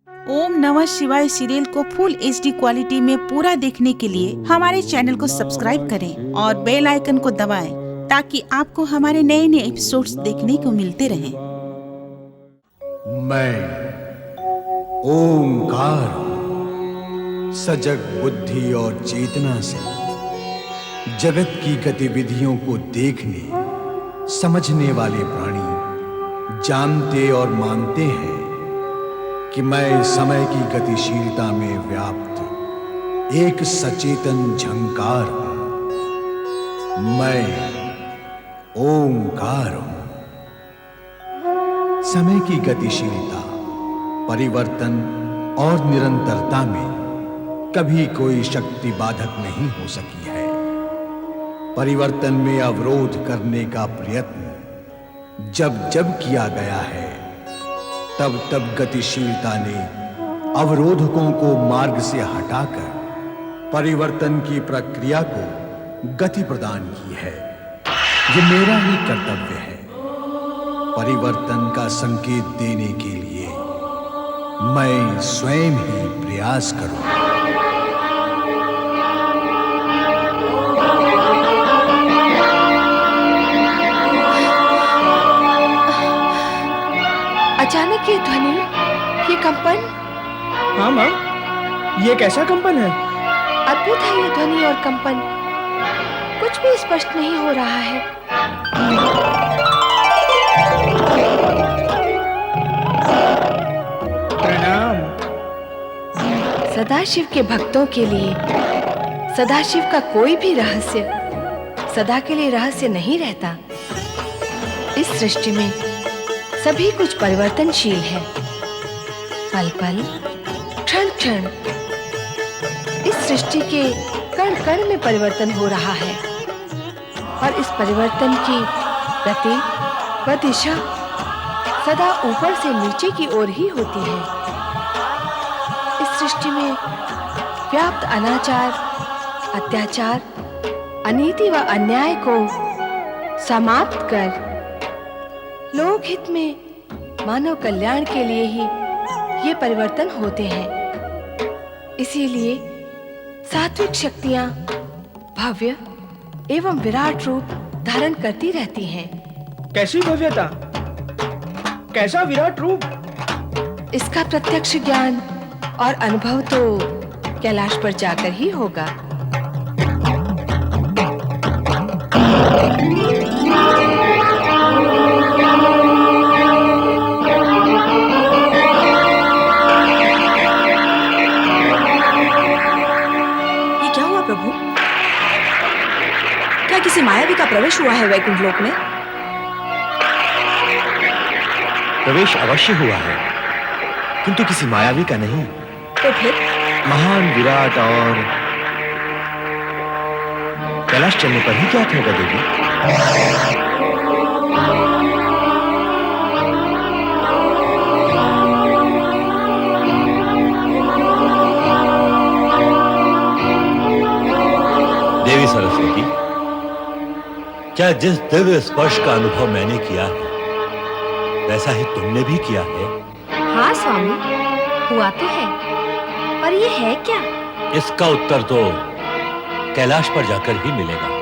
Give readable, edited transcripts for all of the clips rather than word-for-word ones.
ओम नमः शिवाय सीरियल को फुल HD क्वालिटी में पूरा देखने के लिए हमारे चैनल को सब्सक्राइब करें और बेल आइकन को दबाएं ताकि आपको हमारे नए नए एपिसोड्स देखने को मिलते रहें। मैं ओंकार सजग बुद्धि और चेतना से जगत की गतिविधियों को देखने समझने वाले प्राणी जानते और मानते हैं कि मैं समय की गतिशीलता में व्याप्त एक सचेतन झंकार हूं। मैं ओंकार हूं। समय की गतिशीलता, परिवर्तन और निरंतरता में कभी कोई शक्ति बाधक नहीं हो सकी है। परिवर्तन में अवरोध करने का प्रयत्न जब जब किया गया है, तब तब गतिशीलता ने अवरोधकों को मार्ग से हटाकर परिवर्तन की प्रक्रिया को गति प्रदान की है। ये मेरा ही कर्तव्य है। परिवर्तन का संकेत देने के लिए मैं स्वयं ही प्रयास करूं। अचानक ये ध्वनि, ये कंपन। हाँ माँ, ये कैसा कंपन है? अद्भुत है ये ध्वनि और कंपन। कुछ भी स्पष्ट नहीं हो रहा है। प्रणाम। सदाशिव के भक्तों के लिए सदाशिव का कोई भी रहस्य सदा के लिए रहस्य नहीं रहता। इस सृष्टि में सभी कुछ परिवर्तनशील है। पल पल, क्षण क्षण इस सृष्टि के कण कण में परिवर्तन हो रहा है और इस परिवर्तन की गति व दिशा सदा ऊपर से नीचे की ओर ही होती है। इस सृष्टि में व्याप्त अनाचार, अत्याचार, अनीति व अन्याय को समाप्त कर लोक हित में मानव कल्याण के लिए ही ये परिवर्तन होते हैं। इसीलिए सात्विक शक्तियां भव्य एवं विराट रूप धारण करती रहती हैं। कैसी भव्यता, कैसा विराट रूप! इसका प्रत्यक्ष ज्ञान और अनुभव तो कैलाश पर जाकर ही होगा। किसी मायावी का प्रवेश हुआ है वैकुंठ लोक में? प्रवेश अवश्य हुआ है, किंतु किसी मायावी का नहीं। तो फिर? महान विराट और कैलाश चलने पर ही क्या होगा देवी? देवी सरस्वती, क्या जिस दिव्य स्पर्श का अनुभव मैंने किया है वैसा ही तुमने भी किया है? हाँ स्वामी, हुआ तो है, पर ये है क्या? इसका उत्तर तो कैलाश पर जाकर ही मिलेगा।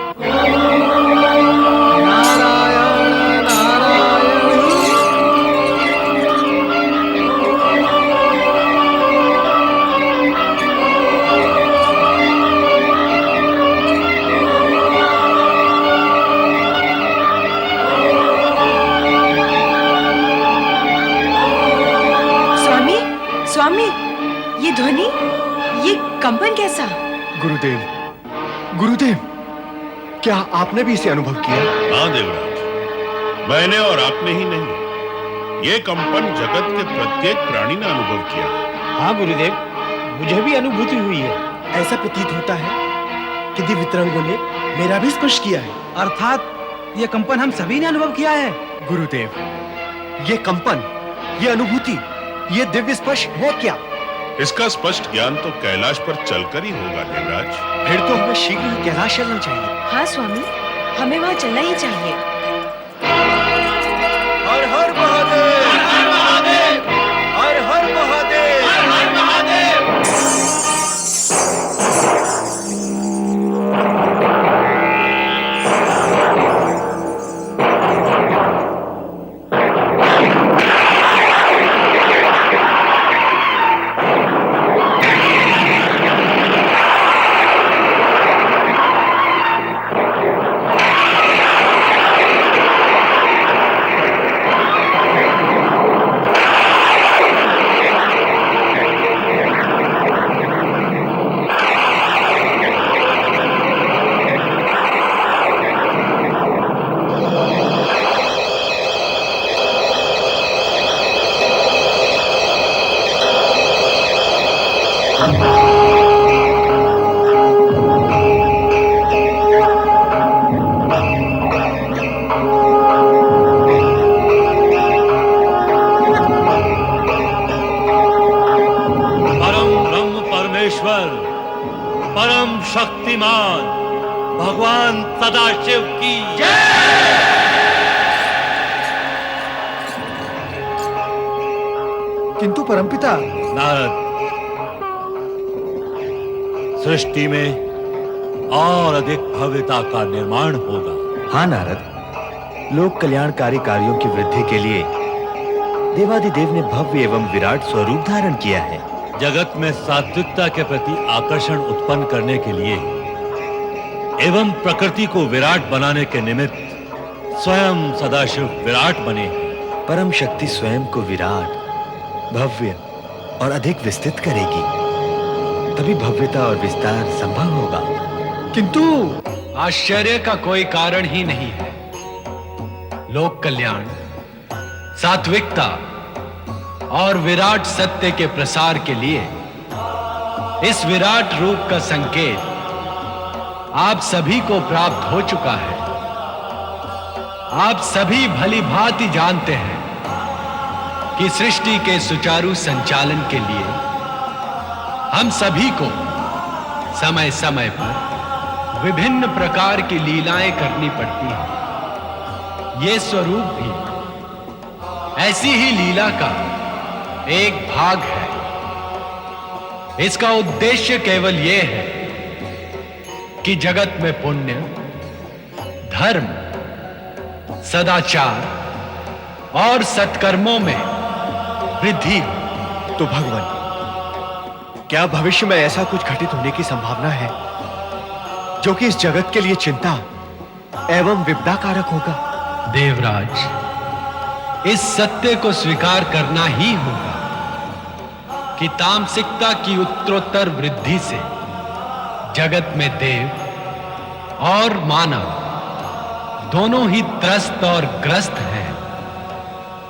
स्वामी, ये ध्वनि, ये कंपन कैसा? गुरुदेव, गुरुदेव, क्या आपने भी इसे अनुभव किया? हाँ देवराज, मैंने और आपने ही नहीं, ये कंपन जगत के प्रत्येक प्राणी ने अनुभव किया। हाँ गुरुदेव, मुझे भी अनुभूति हुई है। ऐसा प्रतीत होता है कि दिव्य तरंगों ने मेरा भी स्पर्श किया है। अर्थात ये कंपन हम सभी ने अनुभव किया है। गुरुदेव, ये कंपन, ये अनुभूति, ये दिव्य स्पर्श है क्या? इसका स्पष्ट ज्ञान तो कैलाश पर चलकर ही होगा देवराज। फिर तो हमें शीघ्र ही कैलाश चलना चाहिए। हाँ स्वामी, हमें वहाँ चलना ही चाहिए। हर हर महादेव, हर हर महादेव, हर हर महादेव। परम ब्रह्म परमेश्वर, परम शक्तिमान भगवान सदाशिव की किंतु परमपिता, नारद, सृष्टि में और अधिक भव्यता का निर्माण होगा। हाँ नारद, लोक कल्याणकारी कार्यों की वृद्धि के लिए देवादिदेव ने भव्य एवं विराट स्वरूप धारण किया है। जगत में सात्विकता के प्रति आकर्षण उत्पन्न करने के लिए एवं प्रकृति को विराट बनाने के निमित्त स्वयं सदाशिव विराट बने हैं। परम शक्ति स्वयं को विराट, भव्य और अधिक विस्तृत करेगी, तभी भव्यता और विस्तार संभव होगा। किंतु आश्चर्य का कोई कारण ही नहीं है। लोक कल्याण, सात्विकता और विराट सत्य के प्रसार के लिए इस विराट रूप का संकेत आप सभी को प्राप्त हो चुका है। आप सभी भली भांति जानते हैं कि सृष्टि के सुचारू संचालन के लिए हम सभी को समय समय पर विभिन्न प्रकार की लीलाएं करनी पड़ती हैं। ये स्वरूप भी ऐसी ही लीला का एक भाग है। इसका उद्देश्य केवल यह है कि जगत में पुण्य, धर्म, सदाचार और सत्कर्मों में वृद्धि हो। तो भगवान, क्या भविष्य में ऐसा कुछ घटित होने की संभावना है जो कि इस जगत के लिए चिंता एवं विपदाकारक होगा? देवराज, इस सत्य को स्वीकार करना ही होगा कि तामसिकता की उत्तरोत्तर वृद्धि से जगत में देव और मानव दोनों ही त्रस्त और ग्रस्त हैं।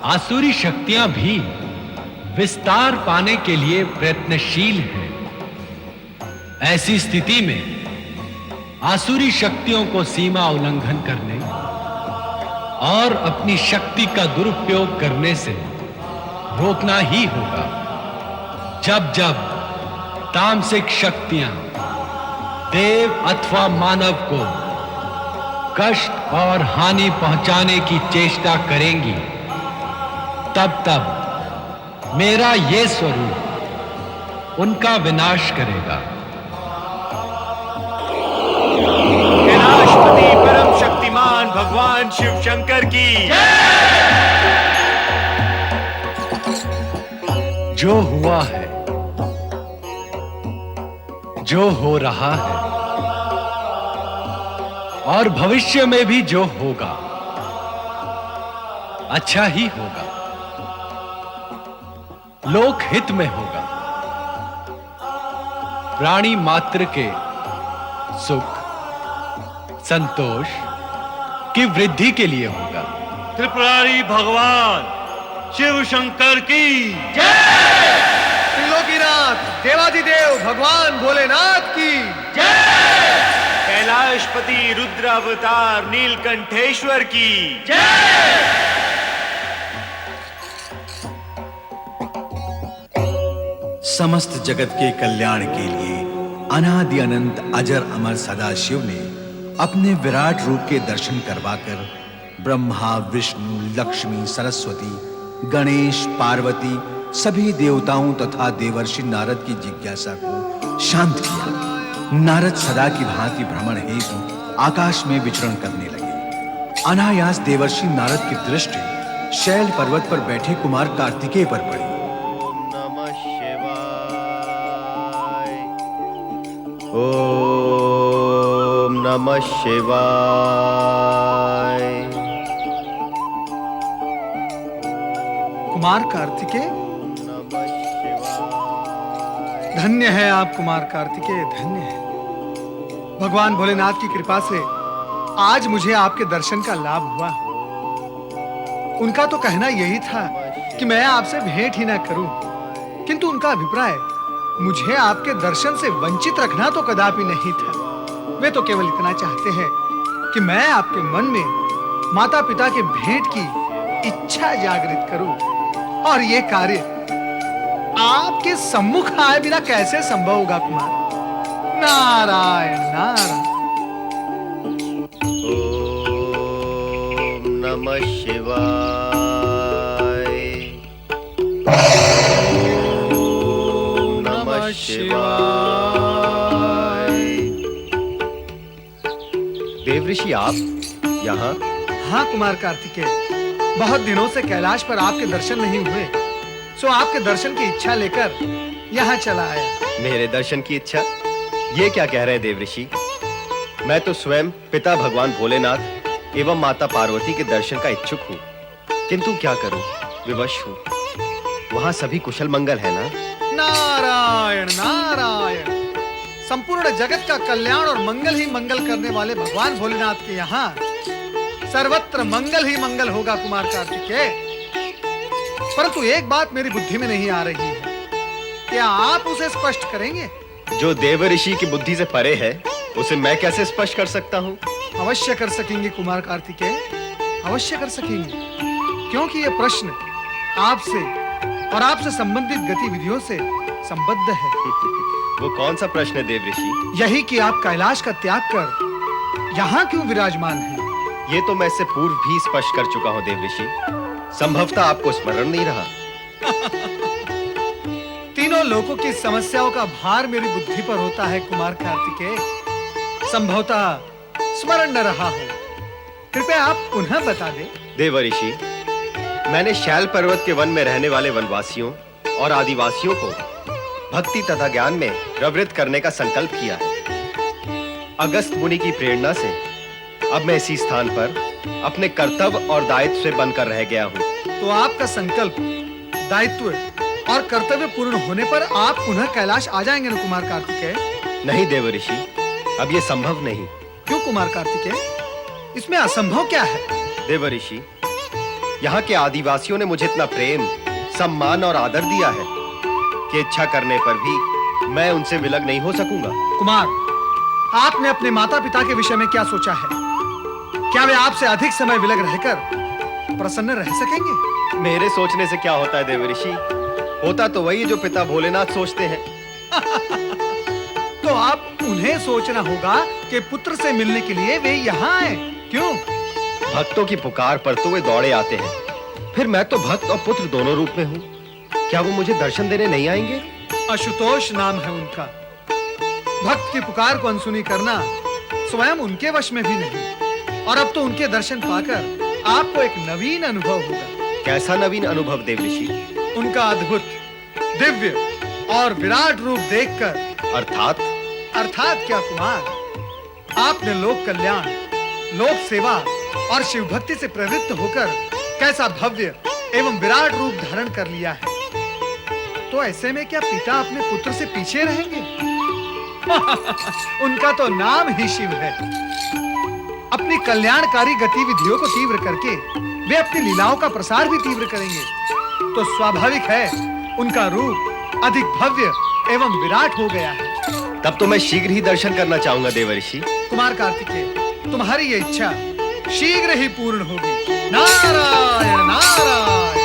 आसुरी शक्तियां भी विस्तार पाने के लिए प्रयत्नशील हैं। ऐसी स्थिति में आसुरी शक्तियों को सीमा उल्लंघन करने और अपनी शक्ति का दुरुपयोग करने से रोकना ही होगा। जब जब तामसिक शक्तियां देव अथवा मानव को कष्ट और हानि पहुंचाने की चेष्टा करेंगी, तब तब मेरा ये स्वरूप उनका विनाश करेगा। कैलाशपति परम शक्तिमान भगवान शिव शंकर की जो हुआ है, जो हो रहा है और भविष्य में भी जो होगा, अच्छा ही होगा, लोक हित में होगा, प्राणी मात्र के सुख, संतोष की वृद्धि के लिए होगा। त्रिपुरारी भगवान शिव शंकर की त्रिलोकीनाथ देवादिदेव भगवान भोलेनाथ की कैलाशपति रुद्र अवतार नीलकंठेश्वर की समस्त जगत के कल्याण के लिए अनादि अनंत अजर अमर सदाशिव ने अपने विराट रूप के दर्शन करवाकर ब्रह्मा, विष्णु, लक्ष्मी, सरस्वती, गणेश, पार्वती सभी देवताओं तथा देवर्षि नारद की जिज्ञासा को शांत किया। नारद सदा की भांति भ्रमण हेतु आकाश में विचरण करने लगे। अनायास देवर्षि नारद की दृष्टि शैल पर्वत पर बैठे कुमार कार्तिकेय पर पड़ी। ओम नमः शिवाय। कुमार कार्तिकेय, धन्य है आप कुमार कार्तिकेय, धन्य है। भगवान भोलेनाथ की कृपा से आज मुझे आपके दर्शन का लाभ हुआ। उनका तो कहना यही था कि मैं आपसे भेंट ही ना करूं, किंतु उनका अभिप्राय मुझे आपके दर्शन से वंचित रखना तो कदापि नहीं था। वे तो केवल इतना चाहते हैं कि मैं आपके मन में माता पिता के भेंट की इच्छा जागृत करूं, और ये कार्य आपके सम्मुख आए बिना कैसे संभव होगा कुमार? नारायण नारायण। ओम नमः शिवाय। ओम नमः शिवाय। देवऋषि आप यहाँ? हाँ कुमार कार्तिकेय, बहुत दिनों से कैलाश पर आपके दर्शन नहीं हुए, सो आपके दर्शन की इच्छा लेकर यहाँ चला आया। मेरे दर्शन की इच्छा? ये क्या कह रहे हैं देवऋषि? मैं तो स्वयं पिता भगवान भोलेनाथ एवं माता पार्वती के दर्शन का इच्छुक हूँ, किंतु क्या करूँ, विवश हूँ। वहाँ सभी कुशल मंगल है ना? नारायण नारायण। संपूर्ण जगत का कल्याण और मंगल ही मंगल करने वाले भगवान भोलेनाथ के यहाँ सर्वत्र मंगल ही मंगल होगा कुमार कार्तिकेय। परंतु एक बात मेरी बुद्धि में नहीं आ रही है, क्या आप उसे स्पष्ट करेंगे? जो देवऋषि की बुद्धि से परे है, उसे मैं कैसे स्पष्ट कर सकता हूँ? अवश्य कर सकेंगे कुमार कार्तिकेय, अवश्य कर सकेंगे, क्योंकि यह प्रश्न आपसे और आपसे संबंधित गतिविधियों से संबद्ध है। वो कौन सा प्रश्न है देवऋषि? यही कि आप कैलाश का त्याग कर यहाँ क्यों विराजमान हैं? ये तो मैं इससे पूर्व भी स्पष्ट कर चुका हूँ देवऋषि। संभवतः आपको स्मरण नहीं रहा। तीनों लोकों की समस्याओं का भार मेरी बुद्धि पर होता है कुमार कार्तिकेय, संभवतः स्मरण न रहा हो। कृपया आप पुनः बता दें। देवऋषि, मैंने शैल पर्वत के वन में रहने वाले वनवासियों और आदिवासियों को भक्ति तथा ज्ञान में प्रवृत्त करने का संकल्प किया है। अगस्त मुनि की प्रेरणा से अब मैं इसी स्थान पर अपने कर्तव्य और दायित्व से बनकर रह गया हूँ। तो आपका संकल्प, दायित्व और कर्तव्य पूर्ण होने पर आप पुनः कैलाश आ जाएंगे ना कुमार कार्तिकेय? नहीं देवऋषि, अब ये संभव नहीं। क्यों कुमार कार्तिकेय? इसमें असंभव क्या है? देवऋषि, यहाँ के आदिवासियों ने मुझे इतना प्रेम, सम्मान और आदर दिया है कि इच्छा करने पर भी मैं उनसे विलग नहीं हो सकूंगा। कुमार, आपने अपने माता पिता के विषय में क्या सोचा है? क्या वे आपसे अधिक समय विलग रहकर प्रसन्न रह सकेंगे? मेरे सोचने से क्या होता है देवऋषि? होता तो वही जो पिता भोलेनाथ सोचते हैं। तो आप उन्हें सोचना होगा कि पुत्र से मिलने के लिए वे यहाँ आए। क्यों? भक्तों की पुकार पर तो वे दौड़े आते हैं, फिर मैं तो भक्त और पुत्र दोनों रूप में हूँ। क्या वो मुझे दर्शन देने नहीं आएंगे? आशुतोष नाम है उनका। भक्त की पुकार को अनसुनी करना स्वयं उनके वश में भी नहीं, और अब तो उनके दर्शन पाकर आपको एक नवीन अनुभव होगा। कैसा नवीन अनुभव देवऋषि? उनका अद्भुत, दिव्य और विराट रूप देखकर। अर्थात क्या कुमार? आपने लोक कल्याण, लोक सेवा और शिव भक्ति से प्रवृत्त होकर कैसा भव्य एवं विराट रूप धारण कर लिया है, तो ऐसे में क्या पिता अपने पुत्र से पीछे रहेंगे? उनका तो नाम ही शिव है। अपनी कल्याणकारी गतिविधियों को तीव्र करके वे अपनी लीलाओं का प्रसार भी तीव्र करेंगे, तो स्वाभाविक है उनका रूप अधिक भव्य एवं विराट हो गया है। तब तो मैं शीघ्र ही दर्शन करना चाहूंगा देवऋषि। कुमार कार्तिकेय, तुम्हारी ये इच्छा शीघ्र ही पूर्ण होगी। नारायण नारायण।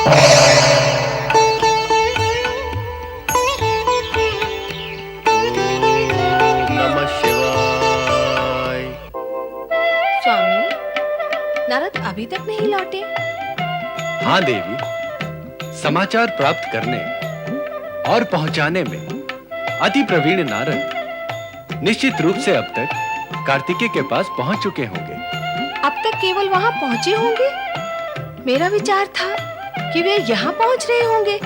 नमः शिवाय। स्वामी, नारद अभी तक नहीं लौटे? हाँ देवी, समाचार प्राप्त करने और पहुंचाने में अति प्रवीण नारद निश्चित रूप से अब तक कार्तिकेय के पास पहुंच चुके होंगे। अब तक केवल वहां पहुंचे होंगे? मेरा विचार था कि वे यहाँ पहुंच रहे होंगे।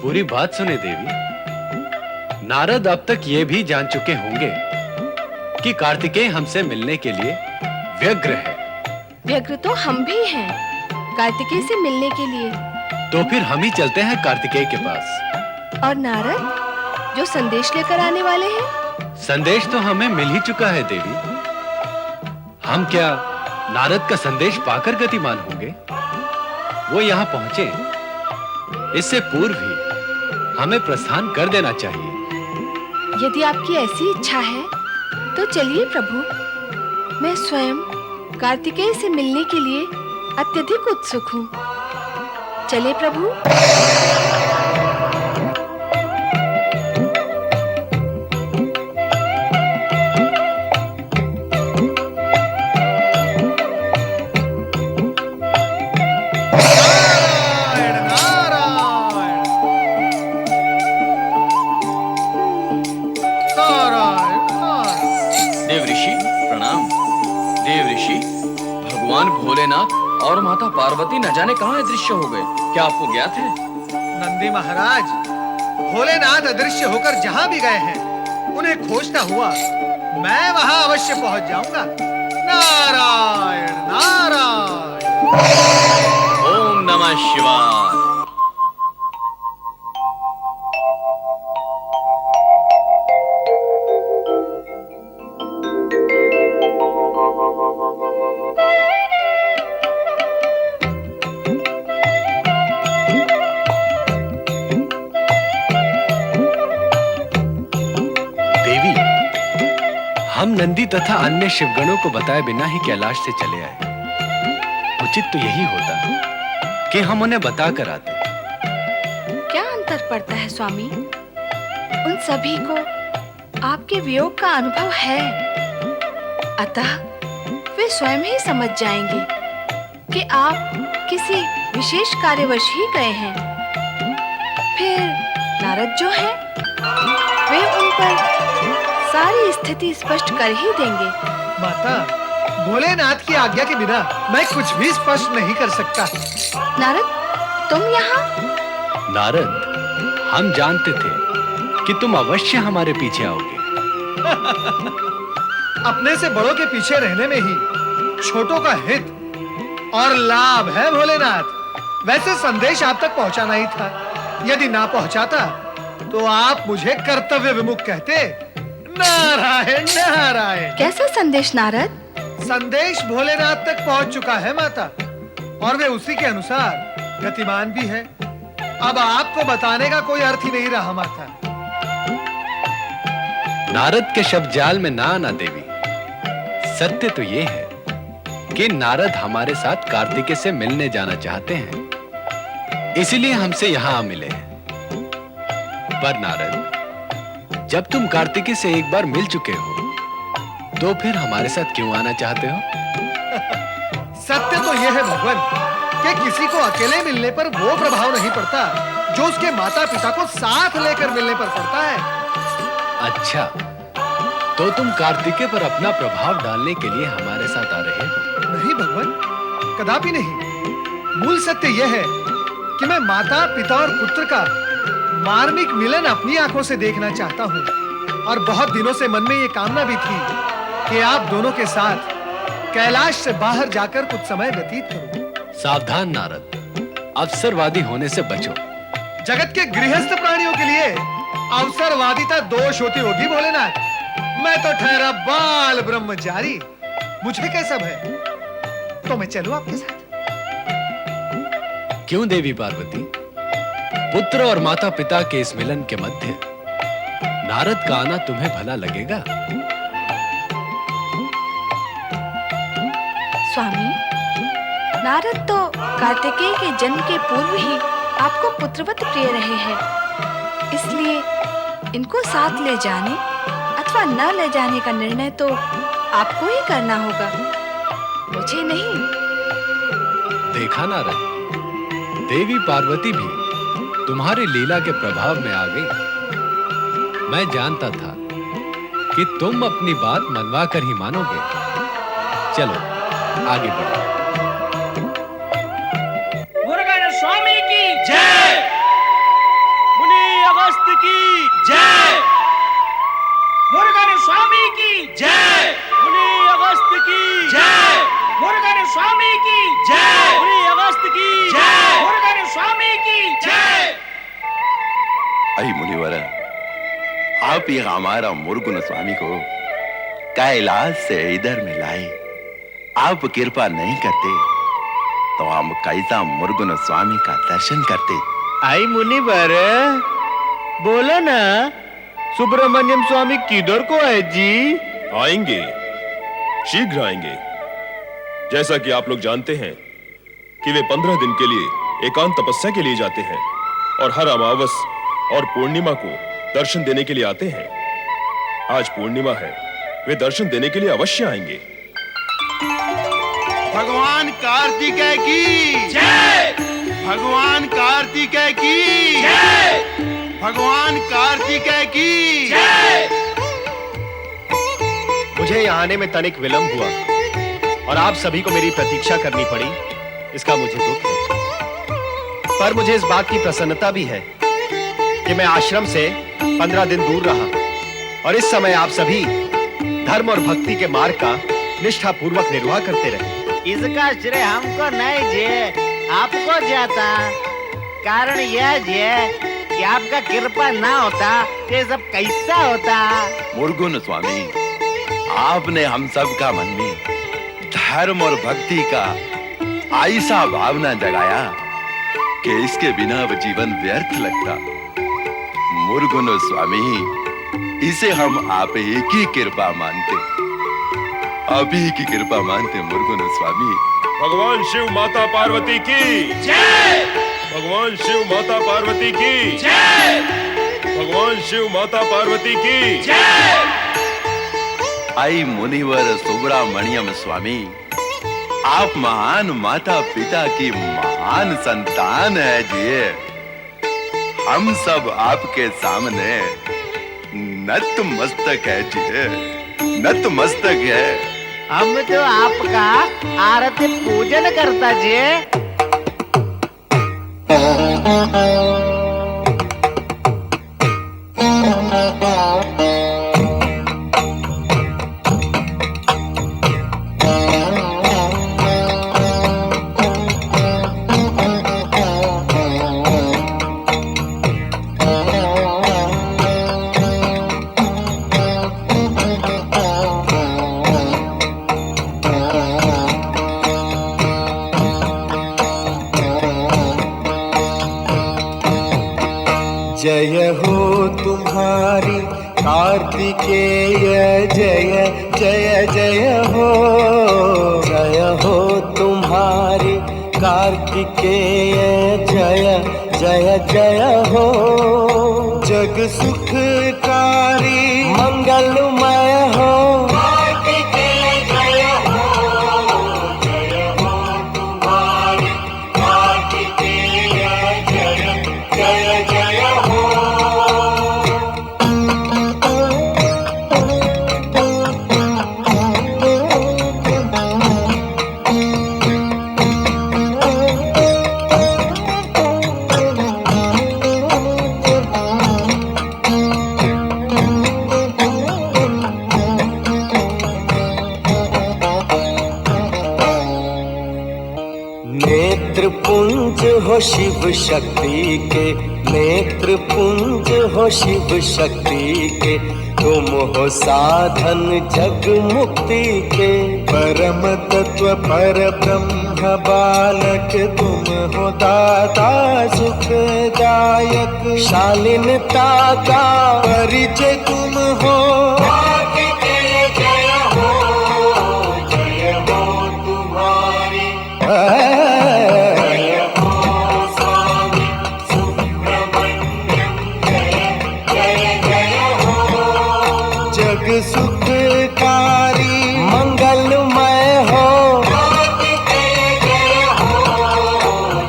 पूरी बात सुने देवी। नारद अब तक ये भी जान चुके होंगे कि कार्तिकेय हमसे मिलने के लिए व्यग्र है। व्यग्र तो हम भी हैं कार्तिकेय से मिलने के लिए। तो फिर हम ही चलते हैं कार्तिकेय के पास। और नारद जो संदेश लेकर आने वाले हैं? संदेश तो हमें मिल ही चुका है देवी। हम क्या नारद का संदेश पाकर गतिमान होंगे? वो यहाँ पहुंचे इससे पूर्व ही हमें प्रस्थान कर देना चाहिए। यदि आपकी ऐसी इच्छा है तो चलिए प्रभु, मैं स्वयं कार्तिकेय से मिलने के लिए अत्यधिक उत्सुक हूँ। चले प्रभु। भगवान भोलेनाथ और माता पार्वती न जाने कहाँ अदृश्य हो गए, क्या आपको ज्ञात है? नंदी महाराज, भोलेनाथ अदृश्य होकर जहाँ भी गए हैं उन्हें खोजता हुआ मैं वहाँ अवश्य पहुँच जाऊंगा। नारायण नारायण। ओम नमः शिवाय। हम नंदी तथा अन्य शिवगणों को बताए बिना ही कैलाश से चले आए। उचित तो यही होता कि हम उन्हें बताकर आते। क्या अंतर पड़ता है स्वामी? उन सभी को आपके वियोग का अनुभव है, अतः वे स्वयं ही समझ जाएंगे कि आप किसी विशेष कार्यवश ही गए हैं। फिर नारद जो हैं, वे उन पर सारी स्थिति स्पष्ट कर ही देंगे। माता, भोलेनाथ की आज्ञा के बिना मैं कुछ भी स्पष्ट नहीं कर सकता। नारद, तुम यहाँ? नारद, हम जानते थे कि तुम अवश्य हमारे पीछे आओगे। अपने से बड़ों के पीछे रहने में ही छोटों का हित और लाभ है भोलेनाथ। वैसे संदेश आप तक पहुंचाना ही था। यदि ना पहुंचाता तो आप मुझे कर्तव्य विमुख कहते। नारायण नारायण। कैसा संदेश नारद? संदेश भोलेनाथ तक पहुंच चुका है माता, और वे उसी के अनुसार गतिमान भी है। अब आपको बताने का कोई अर्थ ही नहीं रहा माता। नारद के शब्द जाल में ना आना देवी। सत्य तो ये है कि नारद हमारे साथ कार्तिकेय से मिलने जाना चाहते हैं, इसीलिए हमसे यहां मिले हैं। पर नारद, जब तुम कार्तिकेय से एक बार मिल चुके हो तो फिर हमारे साथ क्यों आना चाहते हो? सत्य तो यह है भगवान कि किसी को अकेले मिलने पर वो प्रभाव नहीं पड़ता जो उसके माता पिता को साथ लेकर मिलने पर पड़ता है। अच्छा, तो तुम कार्तिकेय पर अपना प्रभाव डालने के लिए हमारे साथ आ रहे हो? नहीं भगवान, कदापि नहीं। मूल सत्य यह है कि मैं माता पिता और पुत्र का मार्मिक मिलन अपनी आंखों से देखना चाहता हूँ, और बहुत दिनों से मन में ये कामना भी थी कि आप दोनों के साथ कैलाश से बाहर जाकर कुछ समय व्यतीत करूं। सावधान नारद, अवसरवादी होने से बचो। जगत के गृहस्थ प्राणियों के लिए अवसरवादिता दोष होती होगी भोलेनाथ। मैं तो ठहरा बाल ब्रह्मचारी, मुझे कैसा भय? तो मैं चलूं आपके साथ? क्यों देवी पार्वती? पुत्र और माता पिता के इस मिलन के मध्य नारद का आना तुम्हें भला लगेगा? स्वामी, नारद तो कार्तिकेय के जन्म के पूर्व ही आपको पुत्रवत प्रिय रहे हैं, इसलिए इनको साथ ले जाने अथवा न ले जाने का निर्णय तो आपको ही करना होगा, मुझे नहीं। देखा नारद, देवी पार्वती भी तुम्हारी लीला के प्रभाव में आ गई। मैं जानता था कि तुम अपनी बात मनवा कर ही मानोगे। चलो आगे बढ़ो। मुरुगन स्वामी की जय, मुनि अगस्त की जय, मुरुगन स्वामी की जय, मुनि अगस्त की जय, मुरुगन स्वामी की जय, मुनि अगस्त की जय, मुरुगन स्वामी की जय। अरे मुनिवर, आप ये हमारा मुरुगन स्वामी को कैलाश से इधर में लाए। आप कृपा नहीं करते तो हम कैसा मुरुगन स्वामी का दर्शन करते? आई मुनिवर, बोलो ना, सुब्रमण्यम स्वामी किधर को है जी? आएंगे, शीघ्र आएंगे। जैसा कि आप लोग जानते हैं कि वे 15 दिन के लिए एकांत तपस्या के लिए जाते हैं और हर अमावस और पूर्णिमा को दर्शन देने के लिए आते हैं। आज पूर्णिमा है, वे दर्शन देने के लिए अवश्य आएंगे। भगवान कार्तिकेय की जय, भगवान कार्तिकेय की जय, भगवान कार्तिकेय की जय। मुझे यहाँ आने में तनिक विलंब हुआ और आप सभी को मेरी प्रतीक्षा करनी पड़ी, इसका मुझे दुख है। पर मुझे इस बात की प्रसन्नता भी है कि मैं आश्रम से 15 दिन दूर रहा और इस समय आप सभी धर्म और भक्ति के मार्ग का निष्ठा पूर्वक निर्वाह करते रहे। इसका श्रेय हमको नहीं जे, आपको जाता। कारण यह जे कि आपका कृपा ना होता तो ये सब कैसा होता। मुर्गुन स्वामी, आपने हम सब का मन में धर्म और भक्ति का ऐसा भावना जगाया कि इसके बिना वो जीवन व्यर्थ लगता। मुर्गुन स्वामी, इसे हम आप ही की कृपा मानते, आप ही की कृपा मानते मुर्गुन स्वामी। भगवान शिव माता पार्वती की जय, भगवान शिव माता पार्वती की जय, भगवान शिव माता पार्वती की जय। आई मुनिवर सुब्रमण्यम स्वामी, आप महान माता पिता की महान संतान है जी। हम सब आपके सामने नतमस्तक है जी, नतमस्तक है। हम तो आपका आरती पूजन करता जे। जय हो तुम्हारी कार्तिकेय, जय जय जय हो। जय हो तुम्हारी कार्तिकेय, जय जय जय हो। जग सुखकारी मंगलमय हो। कार्तिकेय जय हो, जय हो तुम्हारी कार्तिकेय, जय जय जय हो। नेत्र पुंज हो शिव शक्ति के, नेत्र पुंज हो शिव शक्ति के। तुम हो साधन जग मुक्ति के। परम तत्व पर ब्रह्म बालक, तुम हो दाता सुखदायक। शालीनता का परिचय तुम हो। जय हो, जय हो तुम्हारी। जय हो स्वामी सुब्रमण्यम, जय जय जय हो। जग सुखकारी मंगलमय हो। जय हो,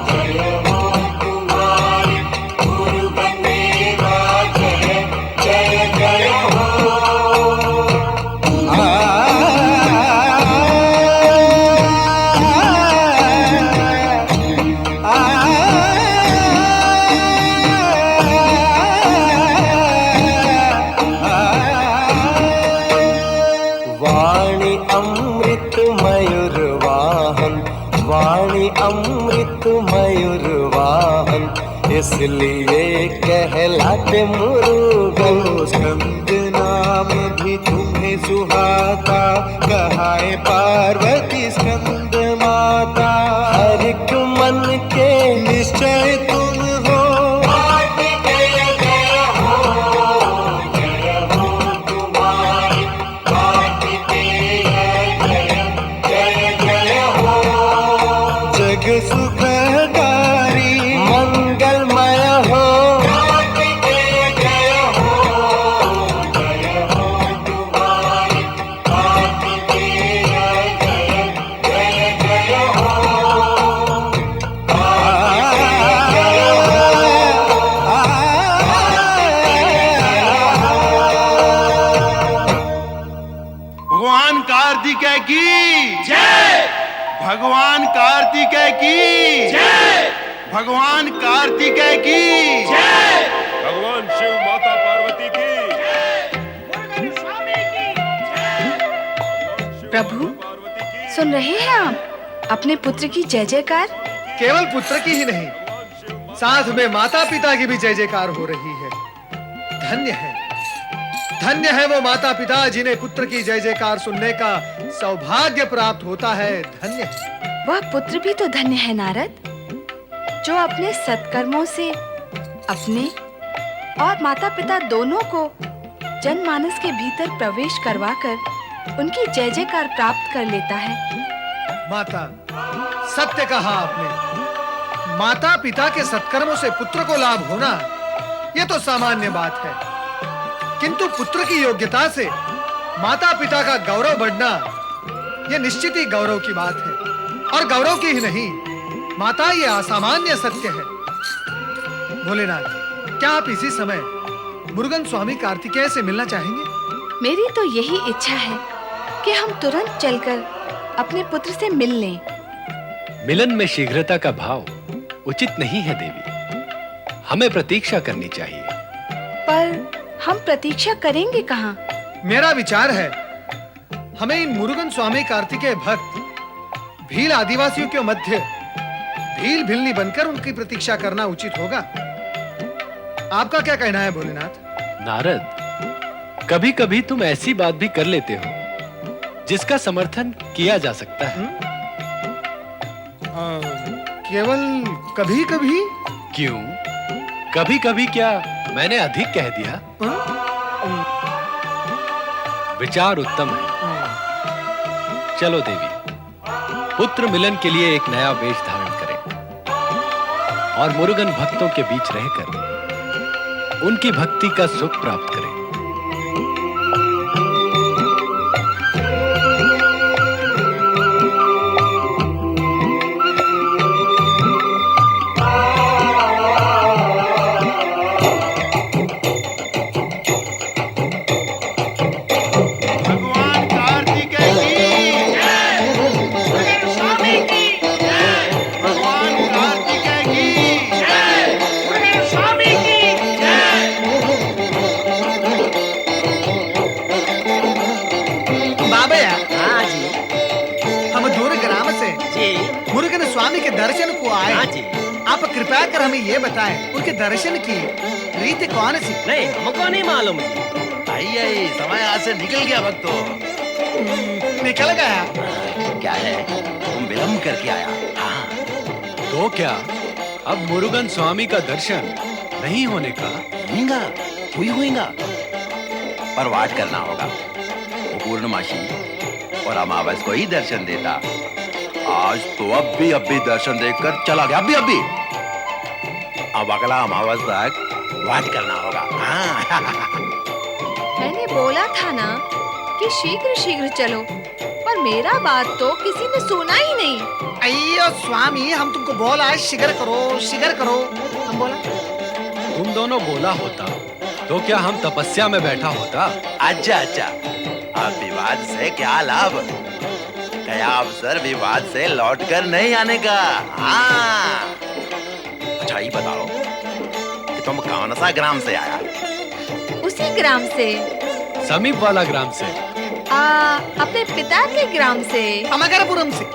जय हो तुम्हारी गुरु बनेगा, जय जय जय हो। वाणी अमृत मयूर वाहन, वाणी अमृत मयूर वाहन। इसलिए कहलाते मुरुगन। स्कंद नाम भी तुम्हें सुहाता, कहाए पार्वती स्कंद माता। हर एक मन के निश्चय तुम हो। जय हो, जय की जय, भगवान कार्तिकेय की जय, भगवान कार्तिकेय की जय, भगवान शिव माता पार्वती की प्रभु, सुन रहे हैं आप अपने पुत्र की जय जयकार? केवल पुत्र की ही नहीं, साथ में माता पिता की भी जय जयकार हो रही है। धन्य है वो माता पिता जिन्हें पुत्र की जय जयकार सुनने का सौभाग्य प्राप्त होता है। धन्य है वह पुत्र भी तो धन्य है नारद, जो अपने सत्कर्मों से अपने और माता पिता दोनों को जनमानस के भीतर प्रवेश करवाकर उनकी जय जयकार प्राप्त कर लेता है। माता, सत्य कहा आपने। माता पिता के सत्कर्मों से पुत्र को लाभ होना यह तो सामान्य बात है, किंतु पुत्र की योग्यता से माता पिता का गौरव बढ़ना यह निश्चित ही गौरव की बात है, और गौरव की ही नहीं माता, यह असामान्य सत्य है। भोलेनाथ, क्या आप इसी समय मुरुगन स्वामी कार्तिकेय से मिलना चाहेंगे? मेरी तो यही इच्छा है कि हम तुरंत चलकर अपने पुत्र से मिल लें। मिलन में शीघ्रता का भाव उचित नहीं है देवी, हमें प्रतीक्षा करनी चाहिए। पर हम प्रतीक्षा करेंगे कहाँ? मेरा विचार है हमें इन मुरुगन स्वामी कार्तिकेय भक्त भील आदिवासियों के मध्य भील भिलनी बनकर उनकी प्रतीक्षा करना उचित होगा। आपका क्या कहना है भोलेनाथ? नारद, कभी कभी तुम ऐसी बात भी कर लेते हो जिसका समर्थन किया जा सकता है। केवल कभी कभी? क्यों कभी कभी? क्या मैंने अधिक कह दिया? विचार उत्तम है। चलो देवी, पुत्र मिलन के लिए एक नया वेश धारण करें और मुरुगन भक्तों के बीच रहकर उनकी भक्ति का सुख प्राप्त करें। स्वामी के दर्शन को आए। आप कृपया कर हमें ये बताएं, उनके दर्शन की रीति कौन सी? नहीं, हमको नहीं मालूम। आई समय आज से निकल गया वक्त तो। निकल गया? क्या है, तुम विलम्ब करके आया। हाँ। तो क्या अब मुरुगन स्वामी का दर्शन नहीं होने का? होगा, पर वाट करना होगा। वो पूर्णमासी और अमावस को ही दर्शन देता। आज तो अभी दर्शन देकर चला गया। अभी अब अगला अमावस तक वाट करना होगा। हाँ। मैंने बोला था ना कि शीघ्र चलो, पर मेरा बात तो किसी ने सुना ही नहीं। अయ్యో स्वामी, हम तुमको बोला है शीघ्र करो। हम बोला तुम दोनों बोला होता तो क्या हम तपस्या में बैठा होता? अच्छा, अब विवाद से क्या लाभ? क्या अवसर विवाद से लौटकर नहीं आने का? हाँ। अच्छा ये बताओ कि तुम कौन सा ग्राम से आया? उसी ग्राम से, समीप वाला ग्राम से। अपने पिता के ग्राम से, समगरपुरम से।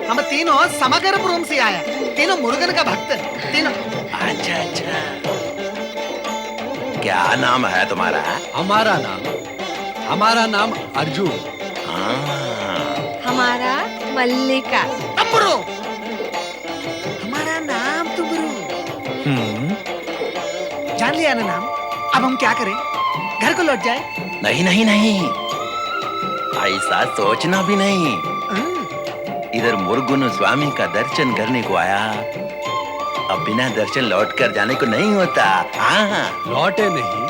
हम तीनों समगरपुरम से आया, तीनों मुरुगन का भक्त तीनों। अच्छा, क्या नाम है तुम्हारा? हमारा नाम अर्जुन। हमारा मल्लिका। अम्बरू, हमारा नाम तुमरू। जान लिया ना नाम? अब हम क्या करें? घर को लौट जाए? नहीं, ऐसा सोचना भी नहीं। इधर मुरुगन स्वामी का दर्शन करने को आया, अब बिना दर्शन लौट कर जाने को नहीं होता। हाँ। लौटे नहीं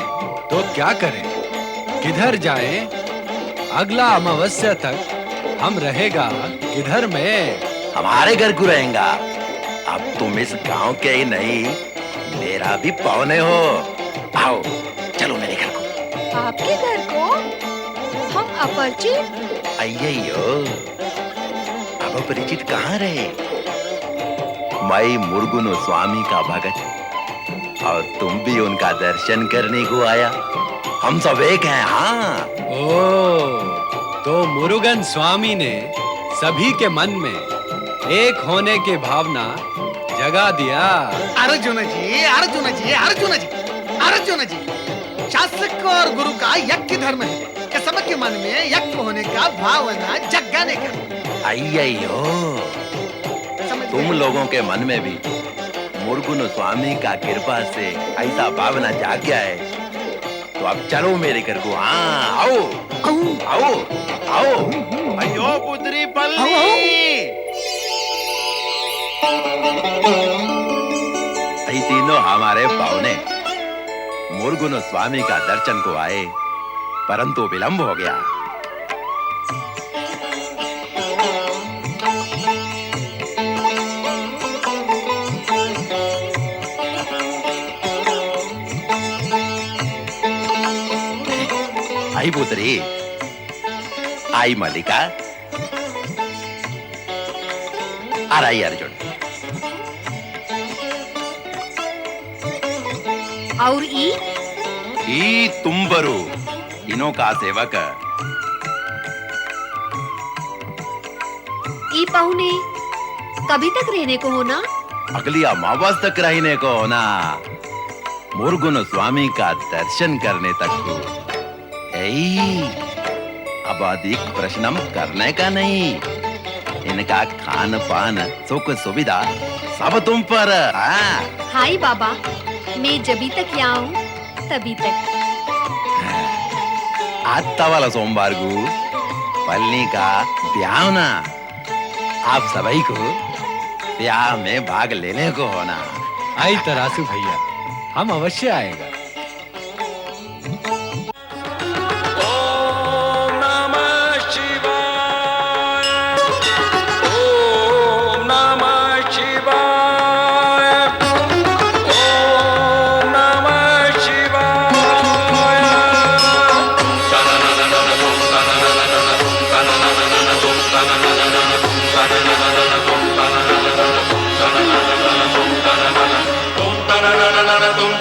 तो क्या करें? किधर जाएं? अगला अमावस्या तक हम रहेगा किधर में? हमारे घर को रहेगा। अब तुम इस गांव के ही नहीं, मेरा भी पौने हो। आओ चलो मेरे घर को। आपके घर को? हम अपरिचित? अय्यो, अब परिचित कहाँ रहे? मैं मुरुगन स्वामी का भगत और तुम भी उनका दर्शन करने को आया। हम सब एक हैं। हाँ। तो मुरुगन स्वामी ने सभी के मन में एक होने की भावना जगा दिया। अर्जुन जी, अर्जुन जी, अर्जुन जी, अर्जुन जी, शासक और गुरु का यज्ञ धर्म है कि सबके मन में यज्ञ होने का भावना जगाने का। अय्यो, तुम लोगों के मन में भी मुरुगन स्वामी का कृपा से ऐसा भावना जाग गया है, तो अब चलो मेरे घर को। हाँ, आओ आओ आओ आओ। अयो पुत्री पल्ली, ये तीनों हमारे पावने मुरुगन स्वामी का दर्शन को आए, परंतु विलंब हो गया। आई पुत्री, आई मल्लिका, और आई अर्जुन। और ई तुम्बरू, इनों का सेवक। ई पहुने कभी तक रहने को होना? अगली अमावस तक रहने को होना। मुरुगन स्वामी का दर्शन करने तक को। अब अधिक प्रश्न करने का नहीं। इनका खान पान सुख सुविधा सब तुम पर। हाय बाबा, मैं जभी तक यहाँ हूँ तभी तक। आता वाला सोमवार को पल्ली का ब्याह ना, आप सभी को ब्याह में भाग लेने को होना। आई तरासू भैया, हम अवश्य आएगा। tum